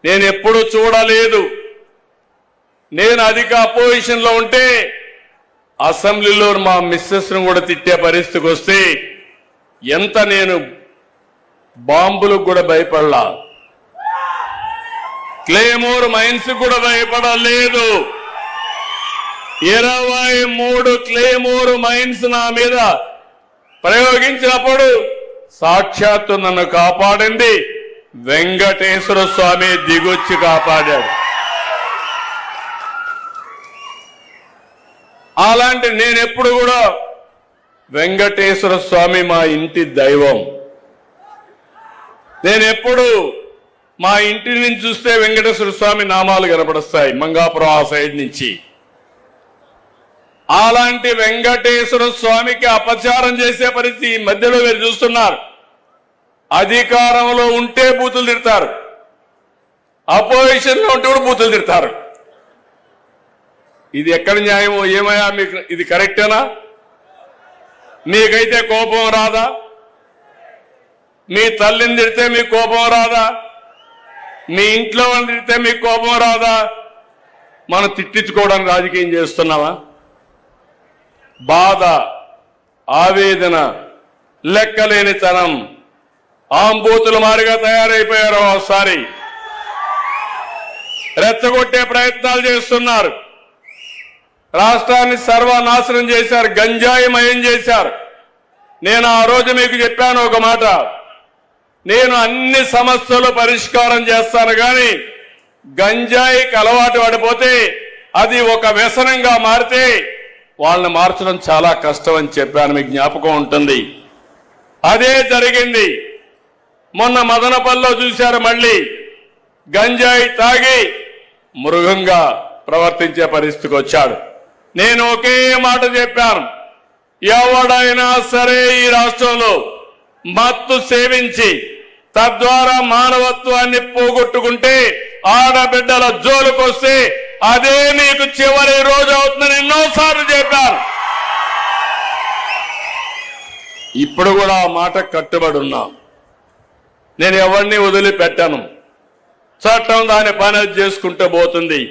నేను ఎప్పుడు చూడలేదు. నేను అధిక అపోజిషన్లో ఉంటే అసెంబ్లీలో మా మిస్సెస్ను కూడా తిట్టే పరిస్థితికి వస్తే ఎంత నేను బాంబులకు కూడా భయపడలా, క్లేమోర్ మైన్స్ కూడా భయపడలేదు. 23 క్లేమోర్ మైన్స్ నా మీద ప్రయోగించినప్పుడు సాక్షాత్తు నన్ను కాపాడింది వెంకటేశ్వర స్వామి దిగొచ్చి కాపాడాడు. అలాంటి నేనెప్పుడు కూడా వెంకటేశ్వర స్వామి మా ఇంటి దైవం. నేనెప్పుడు మా ఇంటి నుంచి చూస్తే వెంకటేశ్వర స్వామి నామాలు కనపడుస్తాయి మంగాపురం ఆ సైడ్ నుంచి. అలాంటి వెంకటేశ్వర స్వామికి అపచారం చేసే పరిస్థితి ఈ మధ్యలో మీరు చూస్తున్నారు. అధికారంలో ఉంటే బూతులు తిడతారు, అపోజిషన్ లో ఉంటే కూడా బూతులు తిడతారు. ఇది ఎక్కడ న్యాయమో ఏమయ్యా? మీకు ఇది కరెక్టేనా? మీకైతే కోపం రాదా? మీ తల్లిని తిడితే మీకు కోపం రాదా? మీ ఇంట్లో వాళ్ళని తిడితే మీకు కోపం రాదా? మనం తిట్టించుకోవడానికి రాజకీయం చేస్తున్నావా? బాధ, ఆవేదన, లెక్కలేనితనం, ఆంబూతుల మారిగా తయారైపోయారు. ఒకసారి రెచ్చగొట్టే ప్రయత్నాలు చేస్తున్నారు. రాష్ట్రాన్ని సర్వనాశనం చేశారు, గంజాయిమయం చేశారు. నేను ఆ రోజు మీకు చెప్పాను ఒక మాట, నేను అన్ని సమస్యలు పరిష్కారం చేస్తాను కానీ గంజాయికి అలవాటు పడిపోతే అది ఒక వ్యసనంగా మారితే వాళ్ళని మార్చడం చాలా కష్టం అని చెప్పాను. మీకు జ్ఞాపకం ఉంటుంది. అదే జరిగింది. మొన్న మదనపల్లిలో చూశారు, మళ్ళీ గంజాయి తాగి మృగంగా ప్రవర్తించే పరిస్థితికి వచ్చాడు. నేను ఒకే మాట చెప్పాను, ఎవడైనా సరే ఈ రాష్ట్రంలో మత్తు సేవించి తద్వారా మానవత్వాన్ని పోగొట్టుకుంటే ఆడబిడ్డల జోలుకొస్తే అదే మీకు చివరి రోజు అవుతుందని ఎన్నోసార్లు చెప్పాను. ఇప్పుడు కూడా ఆ మాట కట్టుబడి ఉన్నాం. నేను ఎవరిని వదిలిపెట్టాను. చట్టం దాని పని చేసుకుంటూ పోతుంది.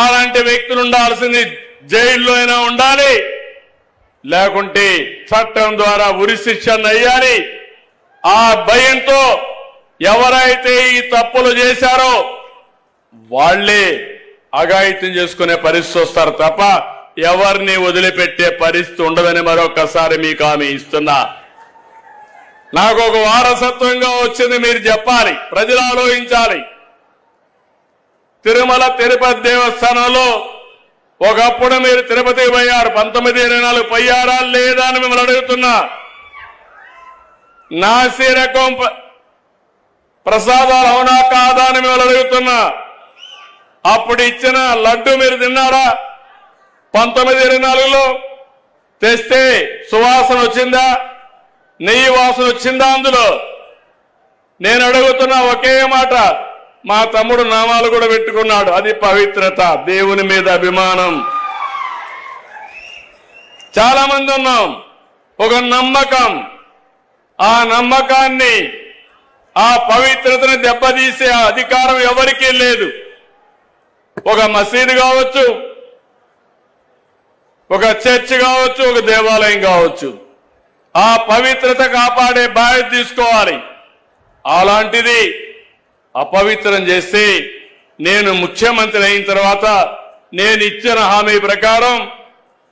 అలాంటి వ్యక్తులు ఉండాల్సింది జైల్లో అయినా ఉండాలి, లేకుంటే చట్టం ద్వారా ఉరి శిక్ష అయ్యాలి. ఆ భయంతో ఎవరైతే ఈ తప్పులు చేశారో వాళ్లే అఘాయిత్యం చేసుకునే పరిస్థితి వస్తారు తప్ప ఎవరిని వదిలిపెట్టే పరిస్థితి ఉండదని మరొకసారి మీకు హామీ ఇస్తున్నా. నాకు ఒక వారసత్వంగా వచ్చింది మీరు చెప్పాలి, ప్రజలు ఆలోచించాలి. తిరుమల తిరుపతి దేవస్థానంలో ఒకప్పుడు మీరు తిరుపతికి పోయారు, 1924 పోయారా లేదా అని మిమ్మల్ని అడుగుతున్నా. నాసి రకం ప్రసాదాలు అవునా కాదా అని మిమ్మల్ని అడుగుతున్నా. అప్పుడు ఇచ్చిన లడ్డు మీరు తిన్నారా? 1924లో తెస్తే సువాసన వచ్చిందా? నెయ్యి వాసన వచ్చిందా అందులో? నేను అడుగుతున్నా ఒకే మాట. మా తమ్ముడు నామాలు కూడా పెట్టుకున్నాడు, అది పవిత్రత, దేవుని మీద అభిమానం. చాలా మంది ఉన్నాం, ఒక నమ్మకం. ఆ నమ్మకాన్ని, ఆ పవిత్రతను దెబ్బతీసే అధికారం ఎవరికీ లేదు. ఒక మసీదు కావచ్చు, ఒక చర్చ్ కావచ్చు, ఒక దేవాలయం కావచ్చు, ఆ పవిత్రత కాపాడే బాధ్యత తీసుకోవాలి. అలాంటిది అపవిత్రం చేస్తే నేను ముఖ్యమంత్రి అయిన తర్వాత నేను ఇచ్చిన హామీ ప్రకారం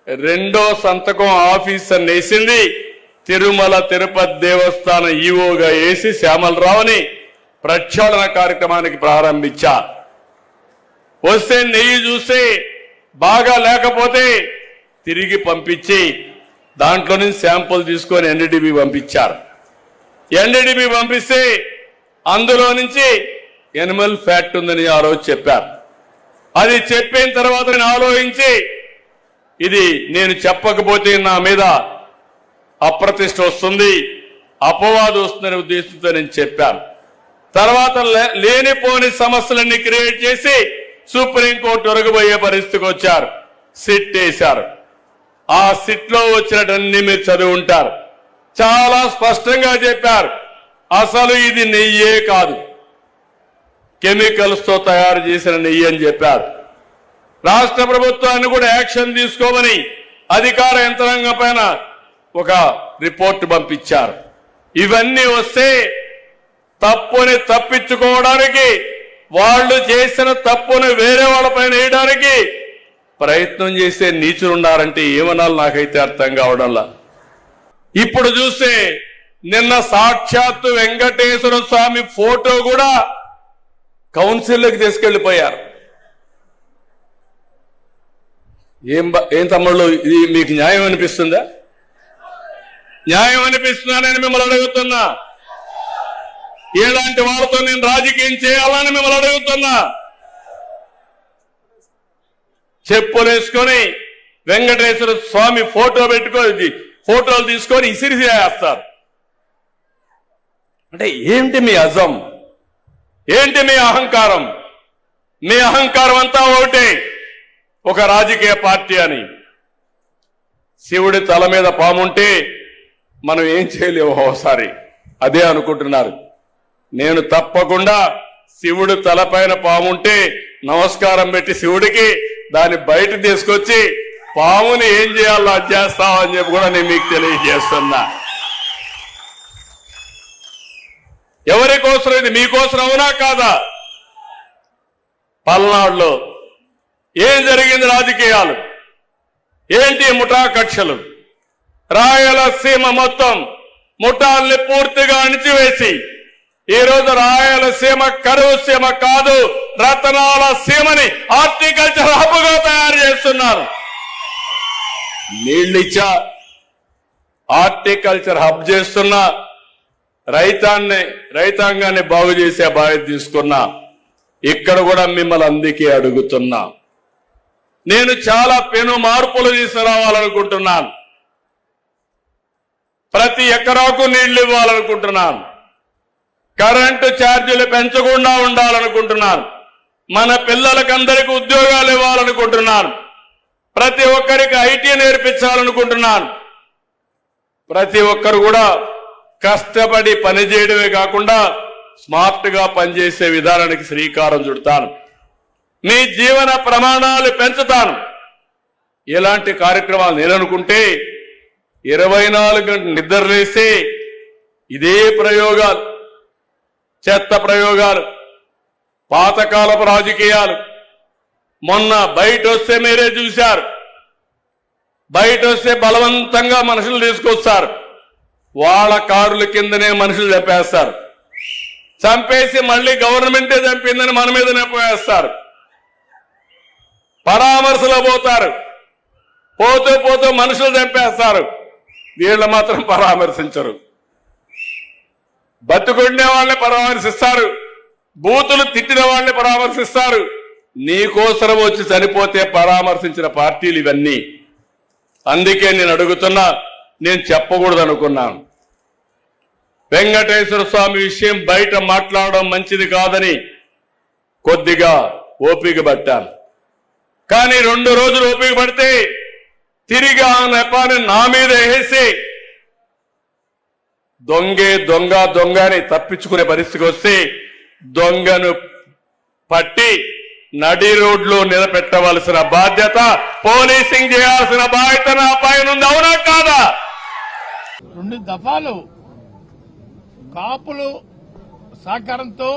రెండో సంతకం ఆఫీసర్ వేసింది తిరుమల తిరుపతి దేవస్థానం ఈవోగా వేసి శ్యామలరావుని ప్రక్షాళన కార్యక్రమానికి ప్రారంభించా. వస్తే నెయ్యి చూస్తే బాగా లేకపోతే తిరిగి పంపించి దాంట్లో నుంచి శాంపుల్ తీసుకొని ఎన్డీడీబీ పంపించారు. ఎన్డీడీబీ పంపిస్తే అందులో నుంచి ఎనిమల్ ఫ్యాట్ ఉందని ఆ రోజు చెప్పారు. అది చెప్పిన తర్వాత నేను ఆలోచించి ఇది నేను చెప్పకపోతే నా మీద అప్రతిష్ట వస్తుంది, అపవాదు వస్తుందనే ఉద్దేశంతో నేను చెప్పాను. తర్వాత లేనిపోని సమస్యలన్నీ క్రియేట్ చేసి సుప్రీంకోర్టు వరకుపోయే పరిస్థితికి వచ్చారు. సిట్ వేశారు. ఆ సిట్ లో వచ్చినటన్నీ మీరు చదివి ఉంటారు. చాలా స్పష్టంగా చెప్పారు, అసలు ఇది నెయ్యే కాదు, కెమికల్స్ తో తయారు చేసిన నెయ్యి అని చెప్పారు. రాష్ట్ర ప్రభుత్వాన్ని కూడా యాక్షన్ తీసుకోమని అధికార యంత్రాంగం పైన ఒక రిపోర్ట్ పంపించారు. ఇవన్నీ వస్తే తప్పుని తప్పించుకోవడానికి, వాళ్ళు చేసిన తప్పుని వేరే వాళ్ళపైన వేయడానికి ప్రయత్నం చేసే నీచులున్నారంటే ఏమనాలి నాకైతే అర్థం కావడంలా. ఇప్పుడు చూస్తే నిన్న సాక్షాత్తు వెంకటేశ్వర స్వామి ఫోటో కూడా కౌన్సిల్లోకి తీసుకెళ్లిపోయారు. ఏం తమ్ముళ్ళు, ఇది మీకు న్యాయం అనిపిస్తుందా? న్యాయం అనిపిస్తున్నానని మిమ్మల్ని అడుగుతున్నా. ఎలాంటి వాళ్ళతో నేను రాజకీయం చేయాలని మిమ్మల్ని అడుగుతున్నా. చెప్పులేసుకొని వెంకటేశ్వర స్వామి ఫోటోలు తీసుకొని ఇసిరిసేస్తారు. అంటే ఏంటి మీ అజం? ఏంటి మీ అహంకారం? మీ అహంకారం అంతా ఒకటే, ఒక రాజకీయ పార్టీ అని. శివుడి తల మీద పాముంటే మనం ఏం చేయలేము ఒకసారి, అదే అనుకుంటున్నారు. నేను తప్పకుండా శివుడు తలపైన పాముంటే నమస్కారం పెట్టి శివుడికి దాన్ని బయట తీసుకొచ్చి పాముని ఏం చేయాలో అది చేస్తామని చెప్పి కూడా నేను మీకు తెలియజేస్తున్నా. ఎవరి కోసం ఇది? మీకోసం అవునా కాదా? పల్నాడులో ఏం జరిగింది? రాజకీయాలు ఏంటి? ముఠా కక్షలు. రాయలసీమ మొత్తం ముఠాల్ని పూర్తిగా అణిచివేసి ఈరోజు రాయలసీమ కరువు సీమ కాదు, రతనాల సీమని హార్టికల్చర్ హబ్గా తయారు చేస్తున్నారు. నీళ్ళిచ్చా హార్టికల్చర్ హబ్ చేస్తున్నా, రైతాంగాన్ని బాగు చేసే బాధ్యత తీసుకున్నా. ఇక్కడ కూడా మిమ్మల్ని అందుకే అడుగుతున్నా. నేను చాలా పెను మార్పులు తీసుకురావాలనుకుంటున్నాను. ప్రతి ఎకరాకు నీళ్లు ఇవ్వాలనుకుంటున్నాను. కరెంటు ఛార్జీలు పెంచకుండా ఉండాలనుకుంటున్నాను. మన పిల్లలకందరికీ ఉద్యోగాలు ఇవ్వాలనుకుంటున్నాను. ప్రతి ఒక్కరికి ఐటీ నేర్పించాలనుకుంటున్నాను. ప్రతి ఒక్కరు కూడా కష్టపడి పనిచేయడమే కాకుండా స్మార్ట్ గా పనిచేసే విధానానికి శ్రీకారం చుడతాను. మీ జీవన ప్రమాణాలు పెంచుతాను. ఇలాంటి కార్యక్రమాలు నేననుకుంటే 24 గంటలు నిద్రలేసి ఇదే ప్రయోగాలు, చెత్త ప్రయోగాలు, పాతకాలపు రాజకీయాలు. మొన్న బయట వస్తే మీరే చూశారు. బయట వస్తే బలవంతంగా మనుషులు తీసుకొస్తారు. వాళ్ళ కారుల కిందనే మనుషులు చంపేస్తారు. చంపేసి మళ్ళీ గవర్నమెంటే చంపిందని మన మీద నెప్పవేస్తారు. పరామర్శలో పోతారు. పోతూ పోతూ మనుషులు చంపేస్తారు. వీళ్ళు మాత్రం పరామర్శించరు. బతుకుండే వాళ్ళని పరామర్శిస్తారు. బూతులు తిట్టిన వాళ్ళని పరామర్శిస్తారు. నీకోసరం వచ్చి చనిపోతే పరామర్శించిన పార్టీలు ఇవన్నీ. అందుకే నేను అడుగుతున్నా, నేను చెప్పకూడదు అనుకున్నాను. వెంకటేశ్వర స్వామి విషయం బయట మాట్లాడడం మంచిది కాదని కొద్దిగా ఓపిక పట్టాను. కానీ 2 రోజులు ఓపిక పడితే తిరిగి ఆ నెపాన్ని నా మీద వేసి దొంగని తప్పించుకునే పరిస్థితికి వస్తే దొంగను పట్టి నడి రోడ్లో నిలబెట్టవలసిన బాధ్యత, పోలీసింగ్ చేయాల్సిన బాధ్యత నా పైన ఉంది. అవునా కాదా? 2 దఫాలు కాపులు సహకారంతో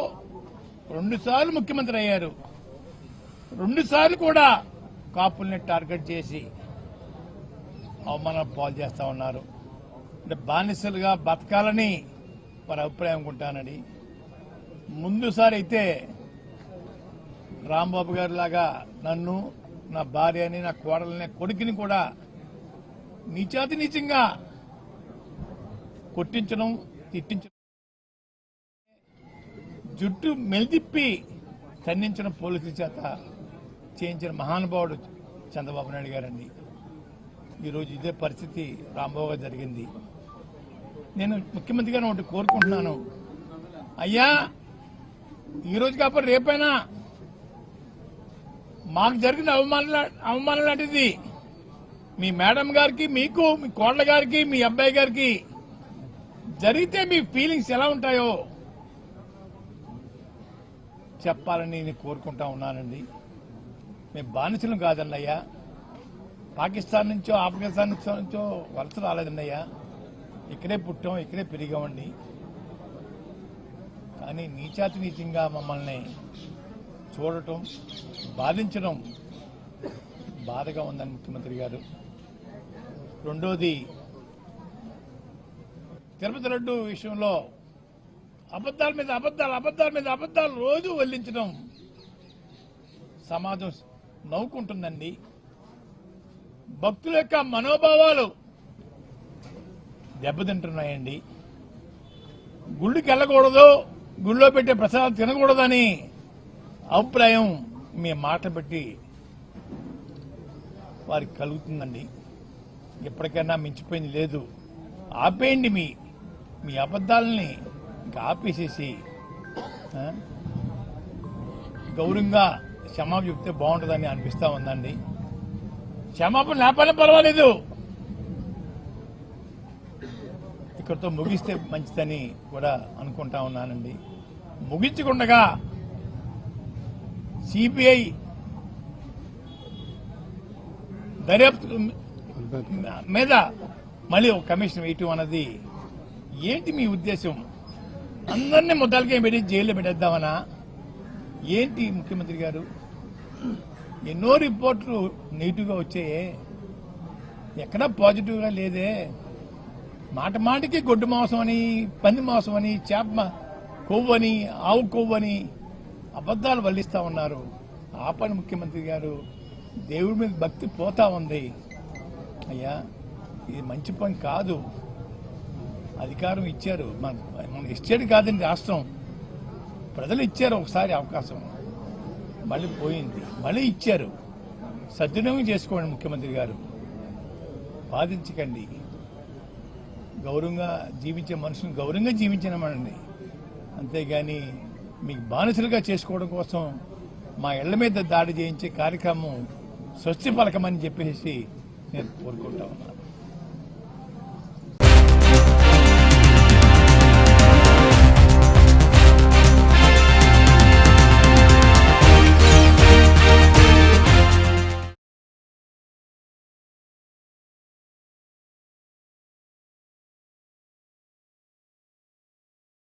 2 సార్లు ముఖ్యమంత్రి అయ్యారు. 2 సార్లు కూడా కాపుల్ని టార్గెట్ చేసి అవమానం పాలు చేస్తా ఉన్నారు. అంటే బానిసలుగా బతకాలని వారి అభిప్రాయం అనుకుంటానని. ముందుసారి అయితే రాంబాబు గారి లాగా నన్ను, నా భార్యని, నా కోడలని, కొడుకుని కూడా నీచాతి నీచంగా కొట్టించడం, తిట్టించడం, జుట్టు మెలిదిప్పి ఖండించడం పోలీసుల చేత చేయించిన మహానుభావుడు చంద్రబాబు నాయుడు గారండి. ఈరోజు ఇదే పరిస్థితి రాంబాబు గారు జరిగింది. నేను ముఖ్యమంత్రి గారిని ఒకటి కోరుకుంటున్నాను. అయ్యా, ఈరోజు కాకపోతే రేపైనా మాకు జరిగిన అవమానం లాంటిది మీ మేడం గారికి, మీకు, మీ కోడల గారికి, మీ అబ్బాయి గారికి జరిగితే మీ ఫీలింగ్స్ ఎలా ఉంటాయో చెప్పాలని నేను కోరుకుంటా ఉన్నానండి. మేము బానిసలం కాదన్నయ్యా, పాకిస్తాన్ నుంచో ఆఫ్ఘనిస్తాన్ నుంచో వలస రాలేదన్నయ్యా, ఇక్కడే పుట్టాం, ఇక్కడే పెరిగామండి. కానీ నీచాతి నీచంగా మమ్మల్ని చూడటం, బాధించడం బాధగా ఉందని ముఖ్యమంత్రి గారు. రెండోది, తిరుపతి లడ్డు విషయంలో అబద్దాల మీద అబద్దాలు రోజు వల్లించడం సమాజం నవ్వుకుంటుందండి. భక్తుల యొక్క మనోభావాలు దెబ్బతింటున్నాయండి. గుళ్ళకి వెళ్ళకూడదు, గుళ్ళో పెట్టే ప్రసాదం తినకూడదని అభిప్రాయం మీ మాట పెట్టి వారికి కలుగుతుందండి. ఎప్పటికైనా మించిపోయింది లేదు. ఆపేయండి మీ అబద్దాలని, ఇంకా ఆపేసేసి గౌరవంగా క్షమాపణ చెప్తే బాగుంటుందని అనిపిస్తా ఉందండి. క్షమాపణ లేకపోయినా పర్వాలేదు, ఇక్కడితో ముగిస్తే మంచిదని కూడా అనుకుంటా ఉన్నానండి. ముగించకుండా సిబిఐ దర్యాప్తు మీద మళ్ళీ ఒక కమిషన్ వేయటం అన్నది ఏంటి మీ ఉద్దేశం? అందరినీ ముద్దాలకే పెట్టి జైల్లో పెట్టేద్దామనా ఏంటి ముఖ్యమంత్రి గారు? ఎన్నో రిపోర్ట్లు నెగిటివ్గా వచ్చాయే, ఎక్కడా పాజిటివ్గా లేదే. మాటికి గొడ్డు మాంసం అని, పంది మాంసం అని, చేప కొవ్వు అని, ఆవు కొవ్వు అని అబద్దాలు వల్లిస్తా ఉన్నారు. ఆపని ముఖ్యమంత్రి గారు, దేవుడి మీద భక్తి పోతా ఉంది. అయ్యా, ఇది మంచి పని కాదు. అధికారం ఇచ్చారు, మన ఇచ్చేది కాదండి రాష్ట్రం, ప్రజలు ఇచ్చారు ఒకసారి అవకాశం, మళ్ళీ పోయింది, మళ్ళీ ఇచ్చారు. సద్వినియోగం చేసుకోండి ముఖ్యమంత్రి గారు, బాధించకండి. గౌరవంగా జీవించే మనుషులను గౌరవంగా జీవించనమండి, అంతేగాని మీకు బానిసలుగా చేసుకోవడం కోసం మా ఇళ్ల మీద దాడి చేయించే కార్యక్రమం స్వస్తి పలకమని చెప్పేసి నేను కోరుకుంటా ఉన్నాను.